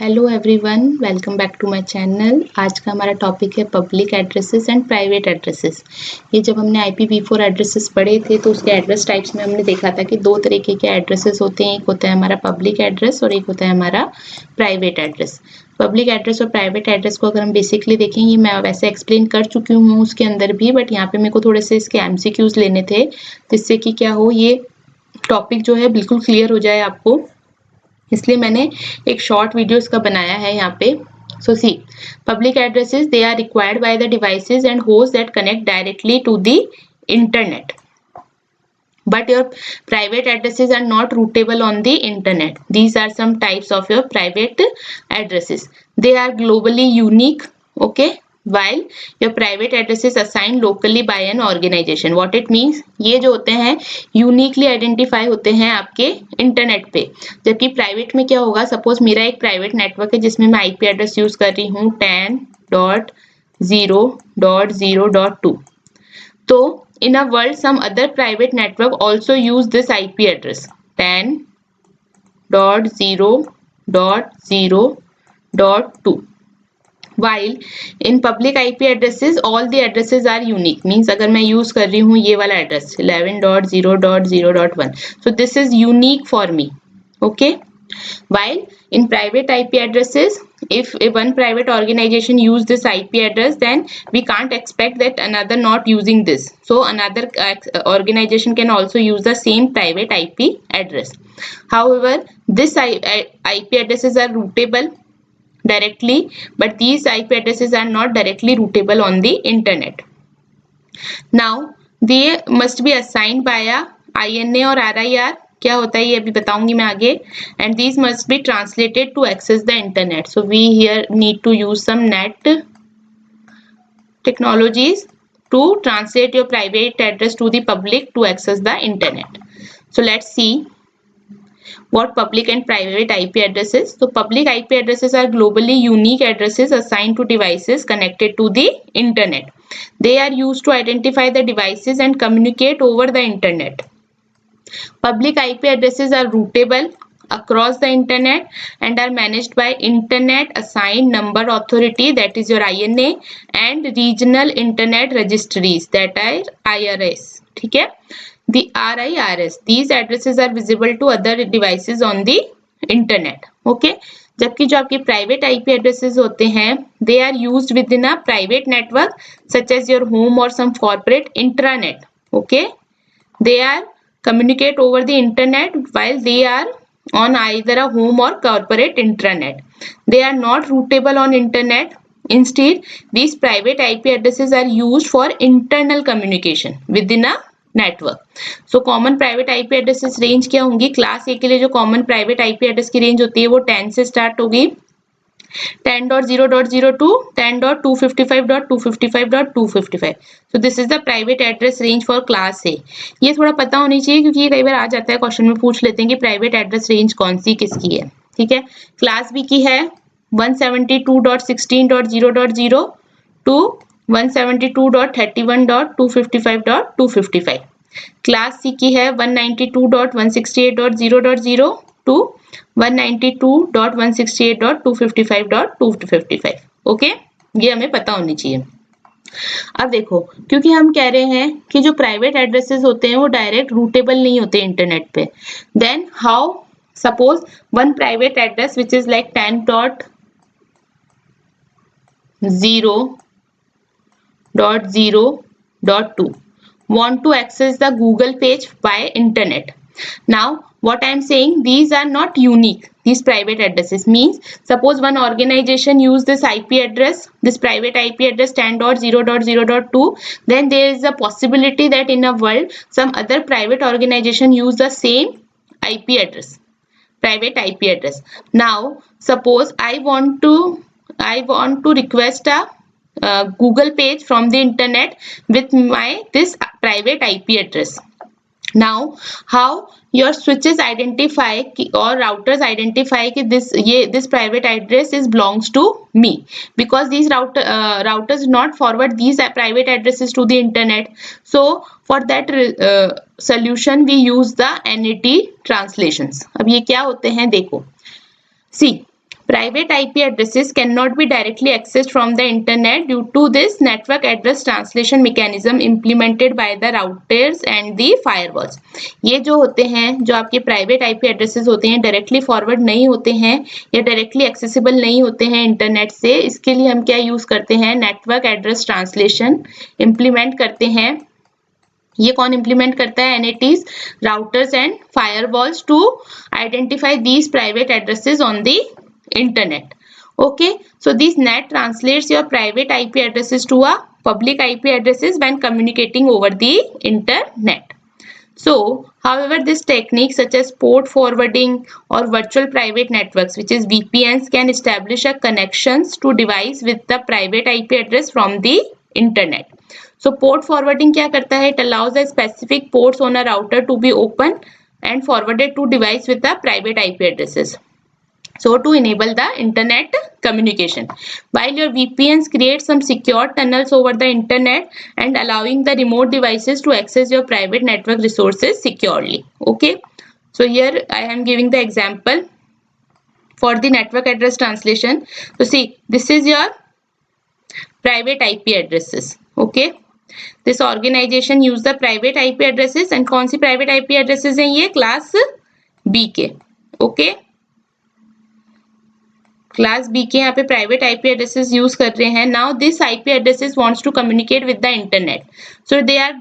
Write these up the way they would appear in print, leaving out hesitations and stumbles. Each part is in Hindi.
Hello everyone, welcome back to my channel. आज का हमारा टॉपिक है public addresses and private addresses. ये जब हमने IPv4 एड्रेसेस पढ़े थे तो उसके एड्रेस टाइप्स में हमने देखा था कि दो तरीके के एड्रेसेस होते हैं। एक होता है हमारा पब्लिक एड्रेस और एक होता है हमारा प्राइवेट एड्रेस। पब्लिक एड्रेस और प्राइवेट एड्रेस को अगर हम बेसिकली देखें, ये मैं वैसे एक्सप्लेन कर चुकी हूँ उसके अंदर भी, बट यहाँ पे मेरे को थोड़े से इसके MCQs लेने थे जिससे कि क्या हो, ये टॉपिक जो है बिल्कुल क्लियर हो जाए आपको, इसलिए मैंने एक शॉर्ट वीडियो इसका बनाया है यहाँ पे। So see, public addresses they are required by the devices and host that connect directly to the internet, but your private addresses are not routable on the internet. These are some types of your private addresses. They are globally unique, okay, while your private address is assigned locally by an organization. What it means, ये जो होते हैं यूनिकली आइडेंटिफाई होते हैं आपके इंटरनेट पे, जबकि प्राइवेट में क्या होगा, सपोज मेरा एक प्राइवेट नेटवर्क है जिसमें मैं IP एड्रेस यूज कर रही हूँ 10.0.0.2, तो in a world some other private network also use this IP address 10.0.0.2, while in public IP addresses all the addresses are unique. Means अगर मैं use कर रही हूँ ये वाला address 11.0.0.1, so this is unique for me, okay. While in private IP addresses, if one private organization use this IP address, then we can't expect that another not using this. So another organization can also use the same private IP address. However, this IP addresses are routable directly, but these IP addresses are not directly routable on the internet. Now, they must be assigned by a INA or RIR. क्या होता है ये अभी बताऊंगी मैं आगे. And these must be translated to access the internet. So we here need to use some NAT technologies to translate your private address to the public to access the internet. So let's see what public and private IP addresses. So public IP addresses are globally unique addresses assigned to devices connected to the internet. They are used to identify the devices and communicate over the internet. Public IP addresses are routable across the internet and are managed by Internet Assigned Number Authority, that is your INA, and regional internet registries, that are IRS. ठीक है, the RIRS. These addresses are visible to other devices on the internet. Okay. जबकि जो आपके प्राइवेट IP एड्रेसेस होते हैं, they are used within a private network such as your home or some corporate intranet. Okay. They are communicate over the internet while they are on either a home or corporate intranet. They are not routable on internet. Instead, these private IP addresses are used for internal communication within a network. So common private IP addresses range क्या होंगी? क्लास A के लिए जो common private IP address की range होती है वो 10 से start होगी, 10.0.0 to 10.255.255.255. So this is the private address range for class A. ये थोड़ा पता होनी चाहिए क्योंकि ये कई बार आ जाता है, क्वेश्चन में पूछ लेते हैं कि प्राइवेट एड्रेस रेंज कौन सी किसकी है. ठीक है, क्लास बी की है 172.16.0.0 to 172.31.255.255. क्लास सी की है 192.168.0.0 to 192.168.255.255. ओके, ये हमें पता होनी चाहिए. अब देखो, क्योंकि हम कह रहे हैं कि जो प्राइवेट एड्रेसेस होते हैं वो डायरेक्ट रूटेबल नहीं होते इंटरनेट पे, then how, suppose one private address which is like 10.0.0.2 want to access the Google page by internet. Now what I am saying, these are not unique. These private addresses means, suppose one organization use this IP address, this private IP address 10.0.0.2, then there is a possibility that in a world some other private organization use the same IP address, private IP address. Now suppose I want to request a Google page from the internet with my this private IP address. Now how your switches identify or routers identify कि this private address is belongs to me, because these routers not forward these private addresses to the internet. So for that solution we use the NAT translations. अब ये क्या होते हैं देखो, see, Private IP addresses cannot be directly accessed from the internet due to this network address translation mechanism implemented by the routers and the firewalls. ये जो होते हैं, जो आपके प्राइवेट आईपी एड्रेसेस होते हैं, डायरेक्टली फॉरवर्ड नहीं होते हैं या डायरेक्टली एक्सेसिबल नहीं होते हैं इंटरनेट से. इसके लिए हम क्या यूज करते हैं, नेटवर्क एड्रेस ट्रांसलेशन इम्प्लीमेंट करते हैं. ये कौन इंप्लीमेंट करता है, NATs, routers and firewalls to identify these private addresses on the internet. Okay, so this net translates your private IP addresses to a public IP addresses when communicating over the internet. So however, this technique such as port forwarding or virtual private networks, which is VPNs, can establish a connections to device with the private IP address from the internet. So port forwarding क्या करता है, it allows the specific ports on a router to be open and forwarded to device with the private IP addresses. So to enable the internet communication, while your VPNs create some secure tunnels over the internet and allowing the remote devices to access your private network resources securely. Okay, so here I am giving the example for the network address translation. So see, this is your private IP addresses. Okay, this organization use the private IP addresses and कौन सी private IP addresses हैं, ये क्लास B के. Okay, क्लास बी के यहाँ पे प्राइवेट आईपी एड्रेसेस यूज कर रहे हैं. Now this IP addresses wants to communicate with the internet, so they are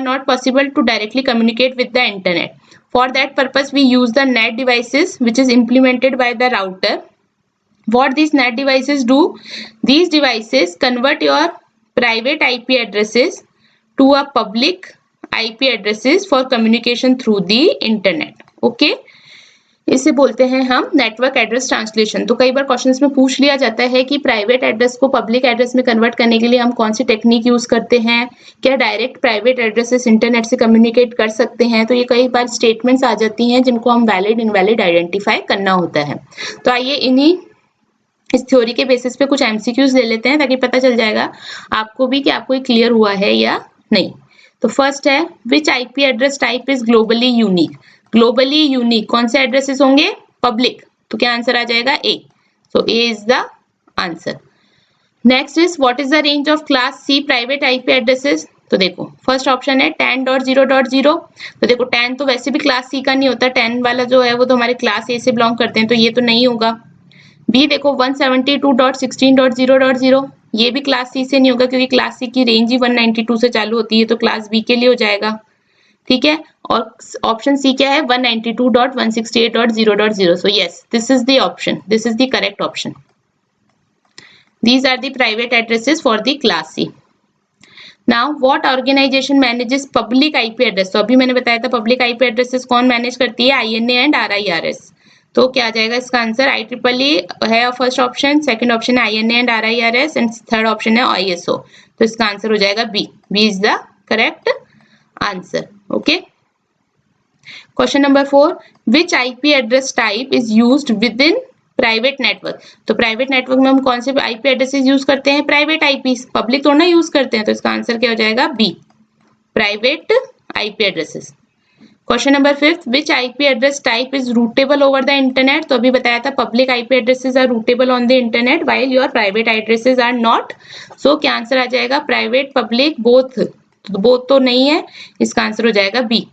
not possible to directly communicate with the internet. For that purpose we use the NAT devices which is implemented by the router. What this NAT devices do, these devices convert your private IP addresses to a public IP addresses for communication through the internet. Okay, इसे बोलते हैं हम नेटवर्क एड्रेस ट्रांसलेशन. तो कई बार क्वेश्चंस में पूछ लिया जाता है कि प्राइवेट एड्रेस को पब्लिक एड्रेस में कन्वर्ट करने के लिए हम कौन सी टेक्निक यूज करते हैं, क्या डायरेक्ट प्राइवेट एड्रेसेस इंटरनेट से कम्युनिकेट कर सकते हैं. तो ये कई बार स्टेटमेंट्स आ जाती हैं जिनको हम वैलिड इनवैलिड आइडेंटिफाई करना होता है. तो आइए इस थ्योरी के बेसिस पे कुछ एमसीक्यूज ले लेते हैं ताकि पता चल जाएगा आपको भी कि आपको ये क्लियर हुआ है या नहीं. तो फर्स्ट है, which IP address type is globally unique. Globally unique कौन से एड्रेसेस होंगे, पब्लिक. तो क्या आंसर आ जाएगा, A. So A is the answer. Next is, what is the range of class C private IP addresses. तो देखो फर्स्ट ऑप्शन है 10.0.0. तो देखो 10 तो वैसे भी क्लास सी का नहीं होता, 10 वाला जो है वो तो हमारे क्लास ए से बिलोंग करते हैं, तो ये तो नहीं होगा. बी देखो 172.16.0.0, ये भी क्लास सी से नहीं होगा क्योंकि क्लास सी की रेंज ही 192 से चालू होती है, तो क्लास बी के लिए हो जाएगा. ठीक है, और ऑप्शन सी क्या है, 192.168.0.0. So yes, this is the option, this is the correct option. These are the private addresses for the class C. Now what organization manages public IP address. तो अभी मैंने बताया था पब्लिक आईपी एड्रेसेस कौन मैनेज करती है, आईएनए एंड आरआईआरएस. तो क्या आ जाएगा इसका आंसर, IEEE है फर्स्ट ऑप्शन, सेकंड ऑप्शन है INA and RIRs and third option है आईएसओ. तो इसका आंसर हो जाएगा B. B is the correct answer. Okay, question number 4, which IP address type is used within private network. तो प्राइवेट नेटवर्क में हम कौन से आईपी एड्रेसेस यूज करते हैं, प्राइवेट आईपी, पब्लिक तो ना यूज करते हैं. तो इसका आंसर क्या हो जाएगा, B, private IP addresses. Question number 5, which IP address type is routable over the internet. तो अभी बताया था public IP addresses are routable on the internet while your private addresses are not. So क्या आंसर आ जाएगा, प्राइवेट पब्लिक बोथ. तो बोथ तो नहीं है, इसका आंसर हो जाएगा बी,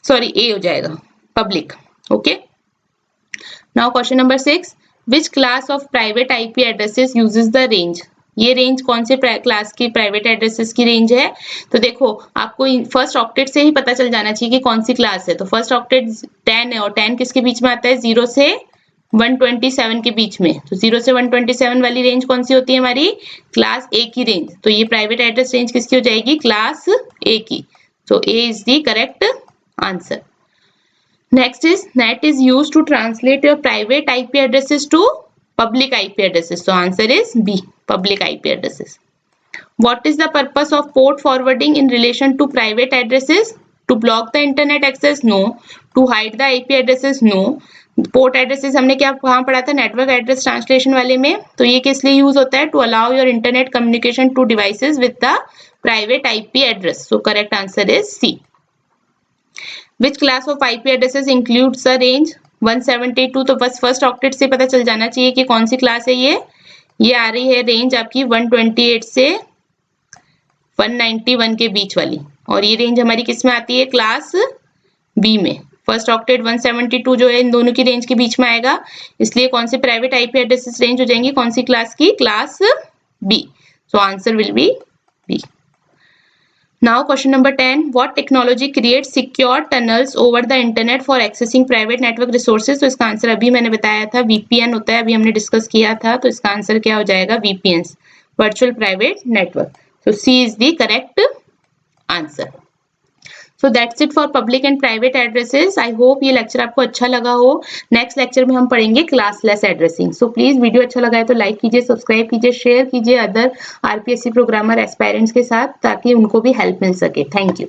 सॉरी ए हो जाएगा, public. Okay, now question number 6, which class of private IP addresses uses the range. ये रेंज कौन से क्लास की प्राइवेट एड्रेसेस की रेंज है. तो देखो आपको फर्स्ट ऑक्टेट से ही पता चल जाना चाहिए कि कौन सी क्लास है. तो फर्स्ट ऑक्टेट 10 है और 10 किसके बीच में आता है, 0 से 127 के बीच में. तो 0 से 127 वाली रेंज कौन सी होती है, हमारी क्लास ए की रेंज. तो ये प्राइवेट एड्रेस रेंज किसकी हो जाएगी, क्लास ए की. So A is the correct answer. Next is, NAT is used to translate your private IP addresses to public IP addresses. So answer is B, public IP addresses. What is the purpose of port forwarding in relation to private addresses? To block the internet access? No. To hide the IP addresses? No. Port addresses हमने क्या कहाँ पढ़ा था, नेटवर्क एड्रेस ट्रांसलेशन वाले में. तो ये किस लिए यूज होता है, to allow your internet communication to devices with the private IP address. So correct answer is C. Which class of IP addresses includes the range? 172 तो बस फर्स्ट ऑक्टेट से पता चल जाना चाहिए कि कौन सी क्लास है ये आ रही है रेंज आपकी 128 से 191 के बीच वाली, और ये रेंज हमारी किस में आती है, क्लास बी में। फर्स्ट ऑक्टेट 172 जो है इन दोनों की रेंज के बीच में आएगा, इसलिए कौन से प्राइवेट आईपी एड्रेसेस रेंज हो जाएंगी, कौन सी क्लास की, class B. So answer will be B. Now question number 10. What technology creates secure tunnels over the internet for accessing private network resources? तो इसका आंसर अभी मैंने बताया था VPN होता है, अभी हमने डिस्कस किया था, तो इसका आंसर क्या हो जाएगा, VPNs, Virtual Private Network. So C is the correct answer. So that's it for public and private addresses. I hope ये लेक्चर आपको अच्छा लगा हो। नेक्स्ट लेक्चर में हम पढ़ेंगे classless addressing. So please video अच्छा लगा है तो लाइक कीजिए, सब्सक्राइब कीजिए, शेयर कीजिए अदर आरपीएससी प्रोग्रामर एस्पायरेंट्स के साथ, ताकि उनको भी हेल्प मिल सके। Thank you.